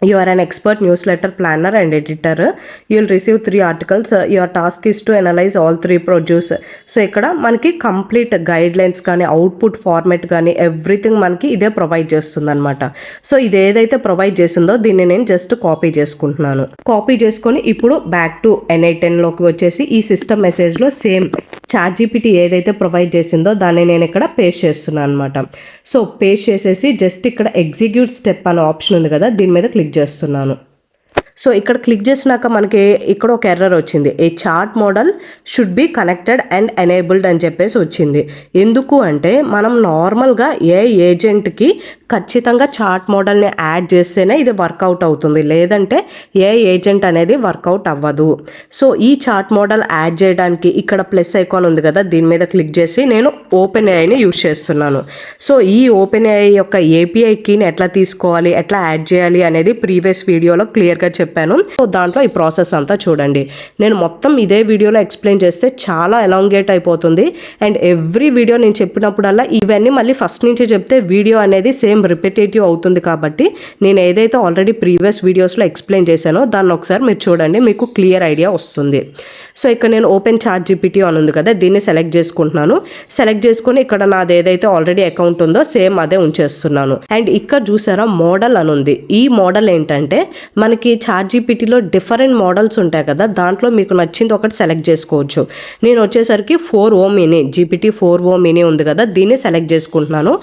You are an expert newsletter planner and editor. You will receive 3 articles. Your task is to analyze all 3 produce. So ఇక్కడ మనకి కంప్లీట్ గైడ్ లైన్స్ కానీ అవుట్పుట్ ఫార్మాట్ కానీ ఎవ్రీథింగ్ మనకి ఇదే ప్రొవైడ్ చేస్తుంది అనమాట. సో ఇది ఏదైతే ప్రొవైడ్ చేసిందో దీన్ని నేను జస్ట్ కాపీ చేసుకుంటున్నాను. కాపీ చేసుకొని ఇప్పుడు బ్యాక్ టు NI10లోకి వచ్చేసి ఈ సిస్టమ్ మెసేజ్లో సేమ్ ChatGPT ఏదైతే ప్రొవైడ్ చేసిందో దాన్ని నేను ఇక్కడ పేస్ట్ చేస్తున్నాను అనమాట. సో పేస్ట్ చేసేసి జస్ట్ ఇక్కడ ఎగ్జిక్యూట్ స్టెప్ అనే ఆప్షన్ ఉంది కదా, దీని మీద క్లిక్ చేస్తున్నాను. సో ఇక్కడ క్లిక్ చేసినాక మనకి ఇక్కడ ఒక ఎర్రర్ వచ్చింది. A chat model should be connected and enabled అని చెప్పేసి వచ్చింది. ఎందుకు అంటే మనం నార్మల్గా ఏ ఏజెంట్కి ఖచ్చితంగా చార్ట్ మోడల్ని యాడ్ చేస్తేనే ఇది వర్కౌట్ అవుతుంది, లేదంటే ఏ ఏజెంట్ అనేది వర్కౌట్ అవ్వదు. సో ఈ చార్ట్ మోడల్ యాడ్ చేయడానికి ఇక్కడ ప్లస్ ఐకాన్ ఉంది కదా, దీని మీద క్లిక్ చేసి నేను OpenAIని యూజ్ చేస్తున్నాను. సో ఈ OpenAI యొక్క API కీని ఎట్లా తీసుకోవాలి, ఎట్లా యాడ్ చేయాలి అనేది ప్రీవియస్ వీడియోలో క్లియర్గా చెప్పాను. సో దాంట్లో ఈ ప్రాసెస్ అంతా చూడండి. నేను మొత్తం ఇదే వీడియోలో ఎక్స్ప్లెయిన్ చేస్తే చాలా ఎలాంగేట్ అయిపోతుంది. అండ్ ఎవ్రీ వీడియో నేను చెప్పినప్పుడల్లా ఇవన్నీ మళ్ళీ ఫస్ట్ నుంచి చెప్తే వీడియో అనేది సేమ్ రిపిటేటివ్ అవుతుంది. కాబట్టి నేను ఏదైతే ఆల్రెడీ ప్రీవియస్ వీడియోస్లో ఎక్స్ప్లెయిన్ చేశానో దాన్ని ఒకసారి మీరు చూడండి, మీకు క్లియర్ ఐడియా వస్తుంది. సో ఇక్కడ నేను ఓపెన్ ChatGPT అని ఉంది కదా, దీన్ని సెలెక్ట్ చేసుకుంటున్నాను. సెలెక్ట్ చేసుకుని ఇక్కడ నాది ఏదైతే ఆల్రెడీ అకౌంట్ ఉందో సేమ్ అదే ఉంచేస్తున్నాను. అండ్ ఇక్కడ చూసారా మోడల్ అని ఉంది. ఈ మోడల్ ఏంటంటే మనకి ChatGPTలో డిఫరెంట్ మోడల్స్ ఉంటాయి కదా, దాంట్లో మీకు నచ్చింది ఒకటి సెలెక్ట్ చేసుకోవచ్చు. నేను వచ్చేసరికి 4o మినీ GPT-4o మినీ ఉంది కదా, దీన్ని సెలెక్ట్ చేసుకుంటున్నాను.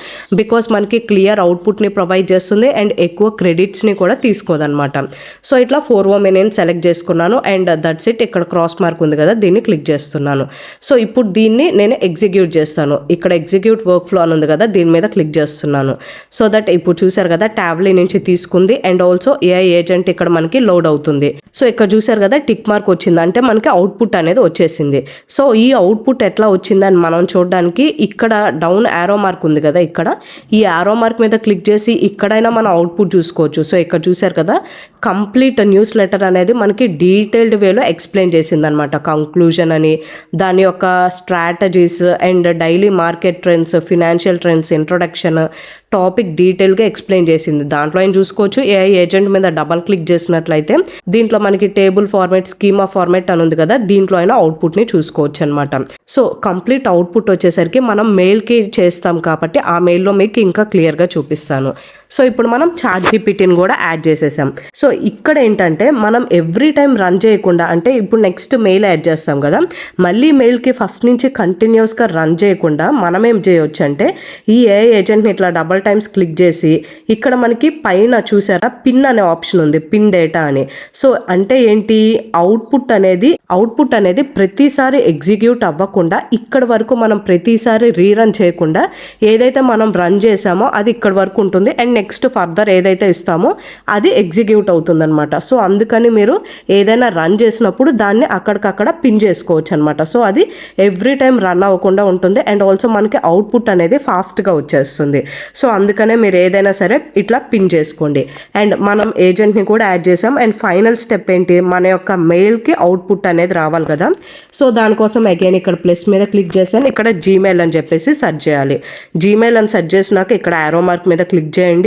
బికాస్ మనకి క్లియర్ అవుట్పుట్ని ప్రొవైడ్ చేస్తుంది అండ్ ఎక్కువ క్రెడిట్స్ని కూడా తీసుకోదన్నమాట. సో ఇట్లా 4o మినీని సెలెక్ట్ చేసుకున్నాను. And that's it. ఇక్కడ క్రాస్ మార్క్ ఉంది కదా, దీన్ని క్లిక్ చేస్తున్నాను. సో ఇప్పుడు దీన్ని నేను ఎగ్జిక్యూట్ చేస్తాను. ఇక్కడ ఎగ్జిక్యూట్ వర్క్ ఫ్లో అని ఉంది కదా, దీని మీద క్లిక్ చేస్తున్నాను. సో దట్ ఇప్పుడు చూసారు కదా ట్యాబ్లీ నుంచి తీసుకుంది. అండ్ ఆల్సో AI ఏజెంట్ ఇక్కడ మనకి లోడ్ అవుతుంది. సో ఇక్కడ చూసారు కదా టిక్ మార్క్ వచ్చింది, అంటే మనకి అవుట్పుట్ అనేది వచ్చేసింది. సో ఈ అవుట్పుట్ ఎట్లా వచ్చిందని మనం చూడడానికి ఇక్కడ డౌన్ యారో మార్క్ ఉంది కదా, ఇక్కడ ఈ యారో మార్క్ మీద క్లిక్ చేసి ఇక్కడైనా మనం అవుట్పుట్ చూసుకోవచ్చు. సో ఇక్కడ చూసారు కదా కంప్లీట్ న్యూస్ లెటర్ అనేది మనకి డీటెయిల్డ్ వేలో ఎక్స్ప్లెయిన్ చేసింది అనమాట. కంక్లూజన్ అని, దాని యొక్క strategies and daily market trends, financial trends, introduction, topic డీటెయిల్గా ఎక్స్ప్లెయిన్ చేసింది. దాంట్లో ఏం చూసుకోవచ్చు, AI ఏజెంట్ మీద డబల్ క్లిక్ చేసినట్లయితే దీంట్లో మనకి టేబుల్ ఫార్మాట్, స్కీమా ఫార్మాట్ అని ఉంది కదా, దీంట్లో అయినా అవుట్పుట్ని చూసుకోవచ్చు అనమాట. సో కంప్లీట్ అవుట్పుట్ వచ్చేసరికి మనం మెయిల్కి చేస్తాం కాబట్టి ఆ మెయిల్లో మీకు ఇంకా క్లియర్గా చూపిస్తాను. సో ఇప్పుడు మనం ChatGPTని కూడా యాడ్ చేసేసాం. సో ఇక్కడ ఏంటంటే మనం ఎవ్రీ టైం రన్ చేయకుండా, అంటే ఇప్పుడు నెక్స్ట్ మెయిల్ యాడ్ చేస్తాం కదా, మళ్ళీ మెయిల్కి ఫస్ట్ నుంచి కంటిన్యూస్గా రన్ చేయకుండా మనం ఏం చేయొచ్చు అంటే ఈ AI ఏజెంట్ని ఇట్లా డబల్ టైమ్స్ క్లిక్ చేసి ఇక్కడ మనకి పైన చూసారా పిన్ అనే ఆప్షన్ ఉంది, పిన్ డేటా అని. సో అంటే ఏంటి, అవుట్పుట్ అనేది ప్రతిసారి ఎగ్జిక్యూట్ అవ్వకుండా ఇక్కడ వరకు మనం ప్రతిసారి రీరన్ చేయకుండా ఏదైతే మనం రన్ చేసామో అది ఇక్కడ వరకు ఉంటుంది. అండ్ నెక్స్ట్ ఫర్దర్ ఏదైతే ఇస్తామో అది ఎగ్జిక్యూట్ అవుతుంది అనమాట. సో అందుకని మీరు ఏదైనా రన్ చేసినప్పుడు దాన్ని అక్కడికక్కడ పిన్ చేసుకోవచ్చు అనమాట. సో అది ఎవ్రీ టైం రన్ అవ్వకుండా ఉంటుంది. అండ్ ఆల్సో మనకి అవుట్పుట్ అనేది ఫాస్ట్గా వచ్చేస్తుంది. సో అందుకనే మీరు ఏదైనా సరే ఇట్లా పిన్ చేసుకోండి. అండ్ మనం ఏజెంట్ని కూడా యాడ్ చేసాం. అండ్ ఫైనల్ స్టెప్ ఏంటి, మన యొక్క మెయిల్కి అవుట్పుట్ అనేది రావాలి కదా. సో దానికోసం అగైన్ ఇక్కడ ప్లస్ మీద క్లిక్ చేశాను. ఇక్కడ జీమెయిల్ అని చెప్పేసి సెర్చ్ చేయాలి. జీమెయిల్ అని సెర్చ్ చేసినాక ఇక్కడ యారో మార్క్ మీద క్లిక్ చేయండి.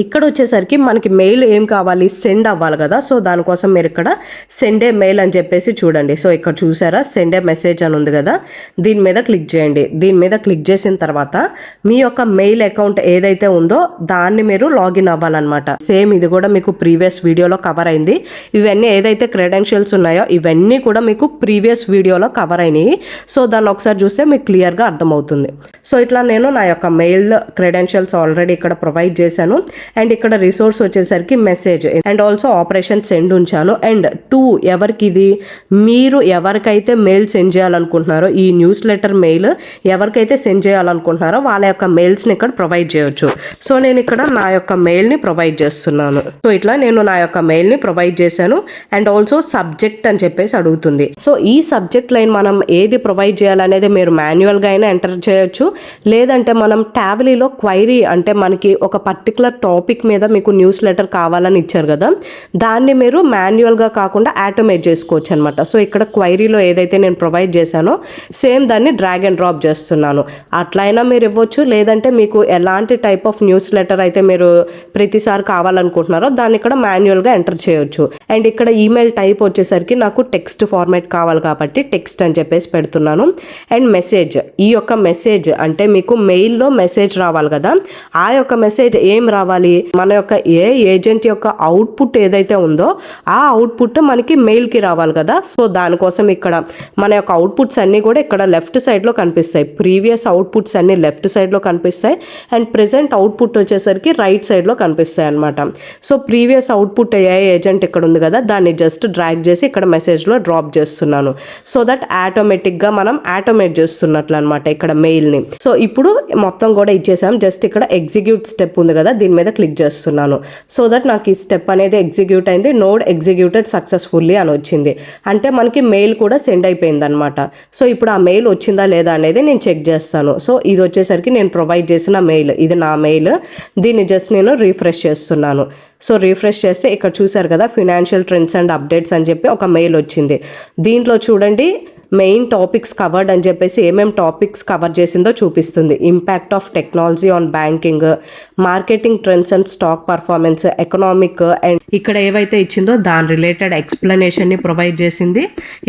ఇక్కడ వచ్చేసరికి మనకి మెయిల్ ఏం కావాలి, సెండ్ అవ్వాలి కదా. సో దానికోసం మీరు ఇక్కడ సెండ్ ఏ మెయిల్ అని చెప్పేసి చూడండి. సో ఇక్కడ చూసారా సెండ్ ఏ మెసేజ్ అని ఉంది కదా, దీని మీద క్లిక్ చేయండి. దీని మీద క్లిక్ చేసిన తర్వాత మీ యొక్క మెయిల్ అకౌంట్ ఏదైతే ఉందో దాన్ని మీరు లాగిన్ అవ్వాలన్నమాట. సేమ్ ఇది కూడా మీకు ప్రీవియస్ వీడియోలో కవర్ అయింది. ఇవన్నీ ఏదైతే క్రెడెన్షియల్స్ ఉన్నాయో ఇవన్నీ కూడా మీకు ప్రీవియస్ వీడియోలో కవర్ అయినాయి. సో దాన్ని ఒకసారి చూస్తే మీకు క్లియర్గా అర్థమవుతుంది. సో ఇట్లా నేను నా యొక్క మెయిల్ క్రెడెన్షియల్స్ ఆల్రెడీ ఇక్కడ ప్రొవైడ్ చేశాను. అండ్ ఇక్కడ రిసోర్స్ వచ్చేసరికి message and also operation send ఉంచాను. అండ్ ఎవరికి ఇది, మీరు ఎవరికైతే మెయిల్ సెండ్ చేయాలనుకుంటున్నారో, ఈ న్యూస్ లెటర్ మెయిల్ ఎవరికైతే సెండ్ చేయాలనుకుంటున్నారో వాళ్ళ యొక్క మెయిల్స్ని ఇక్కడ ప్రొవైడ్ చేయొచ్చు. సో నేను ఇక్కడ నా యొక్క మెయిల్ని ప్రొవైడ్ చేస్తున్నాను. సో ఇట్లా నేను నా యొక్క మెయిల్ని ప్రొవైడ్ చేశాను. అండ్ ఆల్సో సబ్జెక్ట్ అని చెప్పేసి అడుగుతుంది. సో ఈ సబ్జెక్ట్ లైన్ మనం ఏది ప్రొవైడ్ చేయాలనేది మీరు మాన్యువల్గా అయినా ఎంటర్ చేయొచ్చు, లేదంటే మనం టాబ్లీలో క్వైరీ అంటే మనకి ఒక పర్టికులర్ టాపిక్ మీద మీకు న్యూస్ లెటర్ కావాలని ఇచ్చారు కదా, దాన్ని మీరు మాన్యువల్గా కాకుండా ఆటోమేట్ చేసుకోవచ్చు అనమాట. సో ఇక్కడ క్వైరీలో ఏదైతే నేను ప్రొవైడ్ చేశానో సేమ్ దాన్ని డ్రాగ్ అండ్ డ్రాప్ చేస్తున్నాను. అట్లయినా మీరు ఇవ్వచ్చు, లేదంటే మీకు ఎలాంటి టైప్ ఆఫ్ న్యూస్ లెటర్ అయితే మీరు ప్రతిసారి కావాలనుకుంటున్నారో దాన్ని ఇక్కడ మాన్యువల్గా ఎంటర్ చేయొచ్చు. అండ్ ఇక్కడ ఈమెయిల్ టైప్ వచ్చేసరికి నాకు టెక్స్ట్ ఫార్మాట్ కావాలి కాబట్టి టెక్స్ట్ అని చెప్పేసి పెడుతున్నాను. అండ్ మెసేజ్, ఈ యొక్క మెసేజ్ అంటే మీకు మెయిల్లో మెసేజ్ రావాలి కదా, ఆ యొక్క మెసేజ్ ఏం రావాలి, మన యొక్క ఏ ఏజెంట్ యొక్క అవుట్పుట్ ఏదైతే ఉందో ఆ అవుట్పుట్ మనకి మెయిల్కి రావాలి కదా. సో దానికోసం ఇక్కడ మన యొక్క అవుట్పుట్స్ అన్నీ కూడా ఇక్కడ లెఫ్ట్ సైడ్లో కనిపిస్తాయి. ప్రీవియస్ అవుట్పుట్స్ అన్నీ లెఫ్ట్ సైడ్లో కనిపిస్తాయి అండ్ ప్రెజెంట్ అవుట్పుట్ వచ్చేసరికి రైట్ సైడ్లో కనిపిస్తాయి అనమాట. సో ప్రీవియస్ అవుట్పుట్ ఏ ఏజెంట్ ఇక్కడ ఉంది కదా, దాన్ని జస్ట్ డ్రాగ్ చేసి ఇక్కడ మెసేజ్లో డ్రాప్ చేస్తున్నాను. సో దట్ ఆటోమేటిక్గా మనం ఆటోమేట్ చేస్తున్నట్లు అనమాట ఇక్కడ మెయిల్ని. సో ఇప్పుడు మొత్తం కూడా ఇచ్చేసాం. జస్ట్ ఇక్కడ ఎగ్జిక్యూట్ స్టెప్ ఉంది కదా, దీని మీద క్లిక్ చేస్తున్నాను. సో దట్ నాకు ఈ స్టెప్ అనేది ఎగ్జిక్యూట్ అయింది. నోడ్ ఎగ్జిక్యూటెడ్ సక్సెస్ఫుల్లీ అని వచ్చింది, అంటే మనకి మెయిల్ కూడా సెండ్ అయిపోయింది అనమాట. సో ఇప్పుడు ఆ మెయిల్ వచ్చిందా లేదా అనేది నేను చెక్ చేస్తాను. సో ఇది వచ్చేసరికి నేను ప్రొవైడ్ చేసిన మెయిల్, ఇది నా మెయిల్. దీన్ని జస్ట్ నేను రీఫ్రెష్ చేస్తున్నాను. సో రీఫ్రెష్ చేస్తే ఇక్కడ చూసారు కదా ఫినాన్షియల్ ట్రెండ్స్ అండ్ అప్డేట్స్ అని చెప్పి ఒక మెయిల్ వచ్చింది. దీంట్లో చూడండి మెయిన్ టాపిక్స్ కవర్డ్ అని చెప్పేసి ఏమేమి టాపిక్స్ కవర్ చేసిందో చూపిస్తుంది. Impact of technology on banking, marketing trends and stock performance, economic, and ఇక్కడ ఏవైతే ఇచ్చిందో దాని రిలేటెడ్ ఎక్స్ప్లెనేషన్ని ప్రొవైడ్ చేసింది.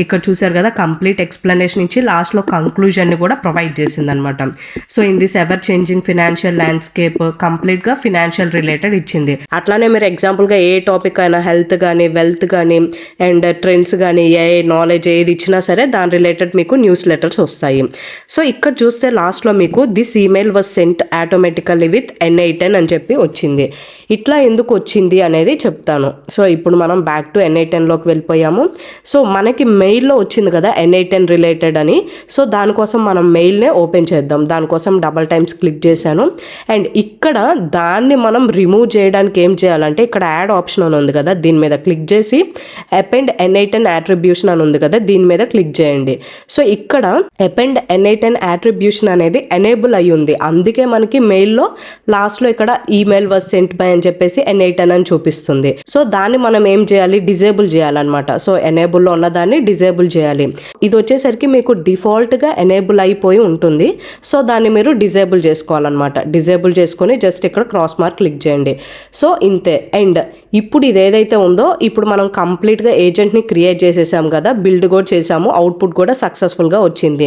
ఇక్కడ చూసారు కదా కంప్లీట్ ఎక్స్ప్లెనేషన్ ఇచ్చి లాస్ట్లో కంక్లూజన్ని కూడా ప్రొవైడ్ చేసింది అనమాట. So in this ever changing financial landscape కంప్లీట్గా ఫినాన్షియల్ రిలేటెడ్ ఇచ్చింది. అట్లానే మీరు ఎగ్జాంపుల్గా ఏ టాపిక్ అయినా హెల్త్ కానీ వెల్త్ కానీ అండ్ ట్రెండ్స్ కానీ ఏ నాలెడ్జ్ ఏది ఇచ్చినా సరే దాని రిలేటెడ్ మీకు న్యూస్ లెటర్స్ వస్తాయి. సో ఇక్కడ చూస్తే లాస్ట్లో మీకు this email was sent automatically with N8N అని చెప్పి వచ్చింది. ఇట్లా ఎందుకు వచ్చింది అనేది చెప్తాను. సో ఇప్పుడు మనం బ్యాక్ టు N8Nలోకి వెళ్ళిపోయాము. సో మనకి మెయిల్లో వచ్చింది కదా N8N రిలేటెడ్ అని. సో దానికోసం మనం మెయిల్నే ఓపెన్ చేద్దాం. దానికోసం డబల్ టైమ్స్ క్లిక్ చేశాను. అండ్ ఇక్కడ దాన్ని మనం రిమూవ్ చేయడానికి ఏం చేయాలంటే ఇక్కడ యాడ్ ఆప్షన్ అని ఉంది కదా, దీని మీద క్లిక్ చేసి అపెండ్ N8N అట్రిబ్యూషన్ అని ఉంది కదా, దీని మీద క్లిక్ చేయండి. సో ఇక్కడ అపెండ్ N8N అట్రిబ్యూషన్ అనేది ఎనేబుల్ అయ్యి ఉంది, అందుకే మనకి మెయిల్లో లాస్ట్లో ఇక్కడ ఈమెయిల్ వాజ్ సెంట్ బై అని చెప్పేసి N8N అని చూపిస్తుంది. సో దాన్ని మనం ఏం చేయాలి, డిజేబుల్ చేయాలన్నమాట. సో ఎనేబుల్లో ఉన్న దాన్ని డిజేబుల్ చేయాలి. ఇది వచ్చేసరికి మీకు డిఫాల్ట్గా ఎనేబుల్ అయిపోయి ఉంటుంది. సో దాన్ని మీరు డిజేబుల్ చేసుకోవాలన్నమాట. డిజేబుల్ చేసుకొని జస్ట్ ఇక్కడ క్రాస్ మార్క్ క్లిక్ చేయండి. సో ఇంతే. అండ్ ఇప్పుడు ఇది ఏదైతే ఉందో ఇప్పుడు మనం కంప్లీట్గా ఏజెంట్ని క్రియేట్ చేసేసాం కదా, బిల్డ్ కూడా చేసాము, అవుట్పుట్ కూడా సక్సెస్ఫుల్గా వచ్చింది.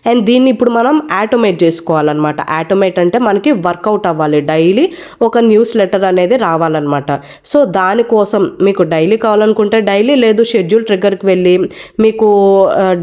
అండ్ దీన్ని ఇప్పుడు మనం ఆటోమేట్ చేసుకోవాలన్నమాట. ఆటోమేట్ అంటే మనకి వర్కౌట్ అవ్వాలి, డైలీ ఒక న్యూస్ లెటర్ అనేది రావాలన్నమాట. సో దానికోసం మీకు డైలీ కావాలనుకుంటే డైలీ, లేదు షెడ్యూల్ ట్రిగ్గర్కి వెళ్ళి మీకు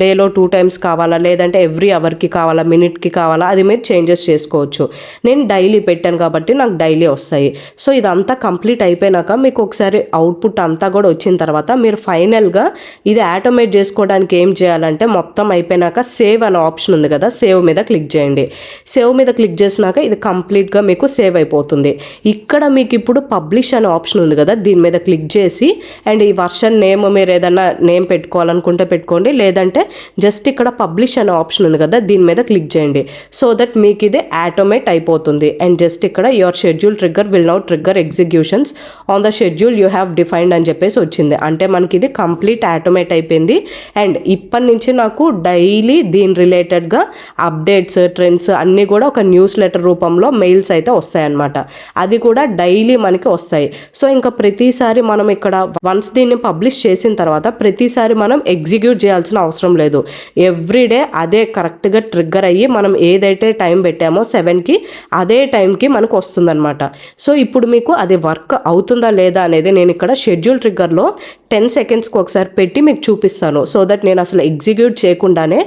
డేలో 2 times కావాలా, లేదంటే ఎవ్రీ అవర్కి కావాలా, మినిట్కి కావాలా, అది మీరు చేంజెస్ చేసుకోవచ్చు. నేను డైలీ పెట్టాను కాబట్టి నాకు డైలీ వస్తాయి. సో ఇదంతా కంప్లీట్ అయిపోయినాక మీకు ఒకసారి అవుట్పుట్ అంతా కూడా వచ్చిన తర్వాత మీరు ఫైనల్గా ఇది ఆటోమేట్ చేసుకోవడానికి ఏం చేయాలంటే మొత్తం అయిపోయినాక సేవ్ అనే ఆప్షన్ ఉంది కదా, సేవ్ మీద క్లిక్ చేయండి. సేవ్ మీద క్లిక్ చేసినాక ఇది కంప్లీట్గా మీకు సేవ్ అయిపోతుంది. ఇక్కడ మీకు ఇప్పుడు పబ్లిష్ అనే ఆప్షన్ ఉంది కదా, దీని మీద క్లిక్ చేసి అండ్ ఈ వర్షన్ నేమ్ మీరు ఏదైనా నేమ్ పెట్టుకోవాలనుకుంటే పెట్టుకోండి, లేదంటే జస్ట్ ఇక్కడ పబ్లిష్ అనే ఆప్షన్ ఉంది కదా, దీని మీద క్లిక్ చేయండి. సో దట్ మీకు ఇది ఆటోమేట్ అయిపోతుంది. అండ్ జస్ట్ ఇక్కడ your schedule trigger will now trigger executions on the schedule you have defined అని చెప్పేసి వచ్చింది. అంటే మనకి ఇది కంప్లీట్ ఆటోమేట్ అయిపోయింది. అండ్ ఇప్పటి నుంచి నాకు డైలీ దీని రిలేటెడ్గా అప్డేట్స్, ట్రెండ్స్ అన్నీ కూడా ఒక న్యూస్ లెటర్ రూపంలో మెయిల్స్ అయితే వస్తాయన్నమాట. అది కూడా డైలీ మనకి వస్తాయి. సో ఇంకా ప్రతిసారి మనం ఇక్కడ వన్స్ దీన్ని పబ్లిష్ చేసిన తర్వాత ప్రతిసారి మనం ఎగ్జిక్యూట్ చేయాల్సిన అవసరం లేదు. ఎవ్రీడే అదే కరెక్ట్గా ట్రిగ్గర్ అయ్యి మనం ఏదైతే టైం పెట్టామో 7కి అదే టైంకి మనకు వస్తుందన్నమాట. సో ఇప్పుడు మీకు అది వర్క్ అవుతుందా లేదా అనేది నేను ఇక్కడ షెడ్యూల్ ట్రిగ్గర్లో 10 secondsకి ఒకసారి పెట్టి మీకు చూపిస్తాను. సో దట్ నేను అసలు ఎగ్జిక్యూట్ చేయకుండానే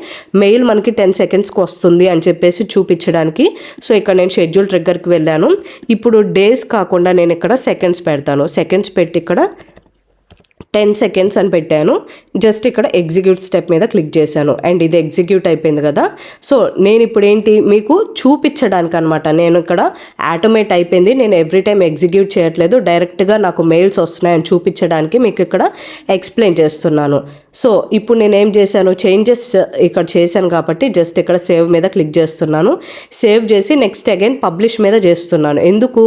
మెయిల్ మనకి 10 secondsకి వస్తుంది అని చెప్పేసి చూపించడానికి. సో ఇక్కడ నేను షెడ్యూల్ ట్రిగ్గర్కి వెళ్ళాను. ఇప్పుడు డేస్ కాకుండా నేను ఇక్కడ సెకండ్స్ పెడతాను. సెకండ్స్ పెట్టి ఇక్కడ 10 సెకండ్స్ అని పెట్టాను. జస్ట్ ఇక్కడ ఎగ్జిక్యూట్ స్టెప్ మీద క్లిక్ చేశాను అండ్ ఇది ఎగ్జిక్యూట్ అయిపోయింది కదా. సో నేను ఇప్పుడు ఏంటి మీకు చూపించడానికి అనమాట, నేను ఇక్కడ ఆటోమేట్ అయిపోయింది, నేను ఎవ్రీ టైం ఎగ్జిక్యూట్ చేయట్లేదు, డైరెక్ట్గా నాకు మెయిల్స్ వస్తున్నాయని చూపించడానికి మీకు ఇక్కడ ఎక్స్ప్లెయిన్ చేస్తున్నాను. సో ఇప్పుడు నేను ఏం చేశాను, చేంజెస్ ఇక్కడ చేశాను కాబట్టి జస్ట్ ఇక్కడ సేవ్ మీద క్లిక్ చేస్తున్నాను. సేవ్ చేసి నెక్స్ట్ అగైన్ పబ్లిష్ మీద చేస్తున్నాను. ఎందుకు,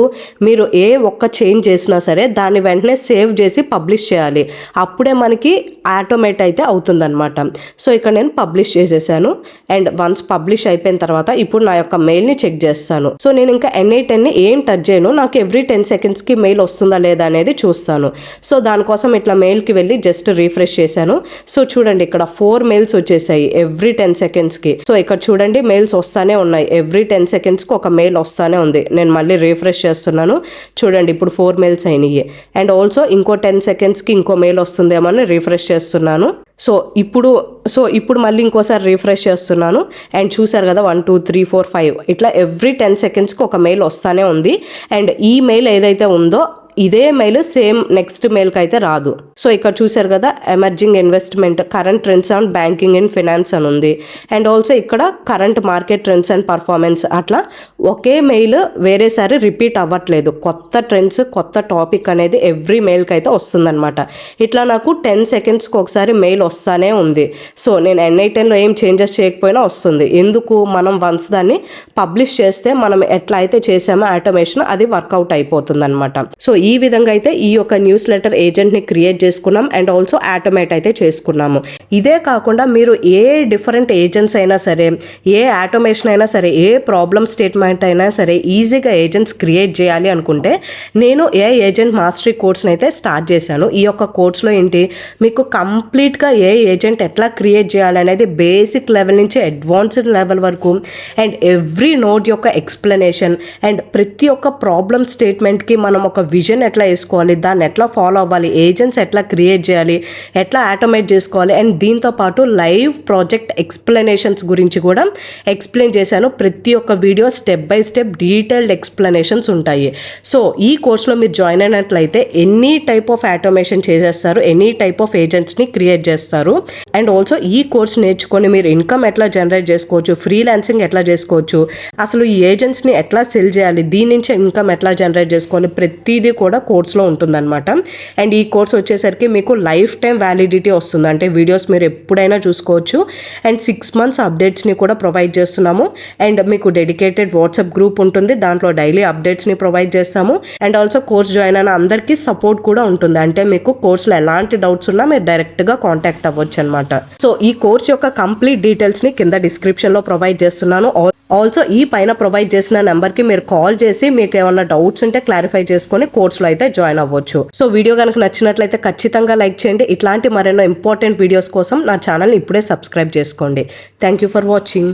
మీరు ఏ ఒక్క చేంజ్ చేసినా సరే దాన్ని వెంటనే సేవ్ చేసి పబ్లిష్ చేయాలి, అప్పుడే మనకి ఆటోమేట్ అయితే అవుతుందన్నమాట. సో ఇక్కడ నేను పబ్లిష్ చేసేసాను అండ్ వన్స్ పబ్లిష్ అయిపోయిన తర్వాత ఇప్పుడు నా యొక్క మెయిల్ని చెక్ చేస్తాను. సో నేను ఇంకా N8 ఏం టచ్ చేయను, నాకు ఎవ్రీ 10 సెకండ్స్కి మెయిల్ వస్తుందా లేదా అనేది చూస్తాను. సో దానికోసం ఇట్లా మెయిల్కి వెళ్ళి జస్ట్ రీఫ్రెష్ చేశాను. సో చూడండి ఇక్కడ 4 మెయిల్స్ వచ్చేసాయి ఎవ్రీ 10 సెకండ్స్కి. సో ఇక్కడ చూడండి మెయిల్స్ వస్తానే ఉన్నాయి, ఎవ్రీ 10 సెకండ్స్కి ఒక మెయిల్ వస్తానే ఉంది. నేను మళ్ళీ రీఫ్రెష్ చేస్తున్నాను, చూడండి ఇప్పుడు 4 మెయిల్స్ అయినాయి అండ్ ఆల్సో ఇంకో 10 సెకండ్స్కి ఇంకో మెయిల్ వస్తుందేమో అని రీఫ్రెష్ చేస్తున్నాను. సో ఇప్పుడు మళ్ళీ ఇంకోసారి రీఫ్రెష్ చేస్తున్నాను అండ్ చూసారు కదా 1 2 3 4 5 ఇట్లా ఎవ్రీ 10 సెకండ్స్కి ఒక మెయిల్ వస్తానే ఉంది. అండ్ ఈ మెయిల్ ఏదైతే ఉందో ఇదే మెయిల్ సేమ్ నెక్స్ట్ మెయిల్కి అయితే రాదు. సో ఇక్కడ చూసారు కదా emerging investment, current trends on banking and finance అని ఉంది అండ్ ఆల్సో ఇక్కడ current market trends and performance. అట్లా ఒకే మెయిల్ వేరేసారి రిపీట్ అవ్వట్లేదు, కొత్త ట్రెండ్స్ కొత్త టాపిక్ అనేది ఎవ్రీ మెయిల్కి అయితే వస్తుందన్నమాట. ఇట్లా నాకు 10 సెకండ్స్కి ఒకసారి మెయిల్ వస్తానే ఉంది. సో నేను N8 ఏం చేంజెస్ చేయకపోయినా వస్తుంది. ఎందుకు, మనం వన్స్ దాన్ని పబ్లిష్ చేస్తే మనం ఎట్లా అయితే చేసామో ఆటోమేషన్ అది వర్కౌట్ అయిపోతుంది అనమాట. సో ఈ విధంగా అయితే ఈ యొక్క న్యూస్ లెటర్ ఏజెంట్ని క్రియేట్ చేసుకున్నాం అండ్ ఆల్సో ఆటోమేట్ అయితే చేసుకున్నాము. ఇదే కాకుండా మీరు ఏ డిఫరెంట్ ఏజెంట్స్ అయినా సరే, ఏ ఆటోమేషన్ అయినా సరే, ఏ ప్రాబ్లమ్ స్టేట్మెంట్ అయినా సరే ఈజీగా ఏజెంట్స్ క్రియేట్ చేయాలి అనుకుంటే నేను ఏజెంట్ మాస్టరీ కోర్స్ని అయితే స్టార్ట్ చేశాను. ఈ యొక్క కోర్స్లో ఏంటి, మీకు కంప్లీట్గా ఏజెంట్ ఎట్లా క్రియేట్ చేయాలి అనేది బేసిక్ లెవెల్ నుంచి అడ్వాన్స్డ్ లెవెల్ వరకు అండ్ ఎవ్రీ నోట్ యొక్క ఎక్స్ప్లెనేషన్ అండ్ ప్రతి ఒక్క ప్రాబ్లమ్ స్టేట్మెంట్కి మనం ఒక విజన్ ఎట్లా వేసుకోవాలి, దాన్ని ఎట్లా ఫాలో అవ్వాలి, ఏజెంట్స్ ఎట్లా క్రియేట్ చేయాలి, ఎట్లా ఆటోమేట్ చేసుకోవాలి అండ్ దీంతో పాటు లైవ్ ప్రాజెక్ట్ ఎక్స్ప్లెనేషన్స్ గురించి కూడా ఎక్స్ప్లెయిన్ చేశాను. ప్రతి ఒక్క video step by step detailed explanations ఉంటాయి. సో ఈ కోర్స్లో మీరు జాయిన్ అయినట్లయితే ఎనీ టైప్ ఆఫ్ ఆటోమేషన్ చేసేస్తారు, ఎనీ టైప్ ఆఫ్ ఏజెంట్స్ని క్రియేట్ చేస్తారు అండ్ ఆల్సో ఈ కోర్స్ నేర్చుకొని మీరు ఇన్కమ్ ఎట్లా జనరేట్ చేసుకోవచ్చు, ఫ్రీలాన్సింగ్ ఎట్లా చేసుకోవచ్చు, అసలు ఈ ఏజెంట్స్ని ఎట్లా సెల్ చేయాలి, దీని నుంచి ఇన్కమ్ ఎట్లా జనరేట్ చేసుకోవాలి, ప్రతిదీ కూడా కోర్స్లో ఉంటుందన్నమాట. అండ్ ఈ కోర్స్ వచ్చేసరికి మీకు లైఫ్ టైం వ్యాలిడిటీ వస్తుంది, అంటే వీడియోస్ మీరు ఎప్పుడైనా చూసుకోవచ్చు అండ్ 6 months అప్డేట్స్ని కూడా ప్రొవైడ్ చేస్తున్నాము అండ్ మీకు డెడికేటెడ్ వాట్సాప్ గ్రూప్ ఉంటుంది, దాంట్లో డైలీ అప్డేట్స్ని ప్రొవైడ్ చేస్తాము అండ్ ఆల్సో కోర్స్ జాయిన్ అయిన అందరికీ సపోర్ట్ కూడా ఉంటుంది, అంటే మీకు కోర్స్లో ఎలాంటి డౌట్స్ ఉన్నా మీరు డైరెక్ట్గా కాంటాక్ట్ అవ్వచ్చు అనమాట. సో ఈ కోర్స్ యొక్క కంప్లీట్ డీటెయిల్స్ని కింద డిస్క్రిప్షన్లో ప్రొవైడ్ చేస్తున్నాను. ఆల్సో ఈ పైన ప్రొవైడ్ చేసిన నెంబర్కి మీరు కాల్ చేసి మీకు ఏమైనా డౌట్స్ ఉంటే క్లారిఫై చేసుకొని కోర్స్లో అయితే జాయిన్ అవ్వచ్చు. సో వీడియో కనుక నచ్చినట్లయితే ఖచ్చితంగా లైక్ చేయండి. ఇట్లాంటి మరెన్నో ఇంపార్టెంట్ వీడియోస్ కోసం నా ఛానల్ని ఇప్పుడే సబ్స్క్రైబ్ చేసుకోండి. Thank you for watching.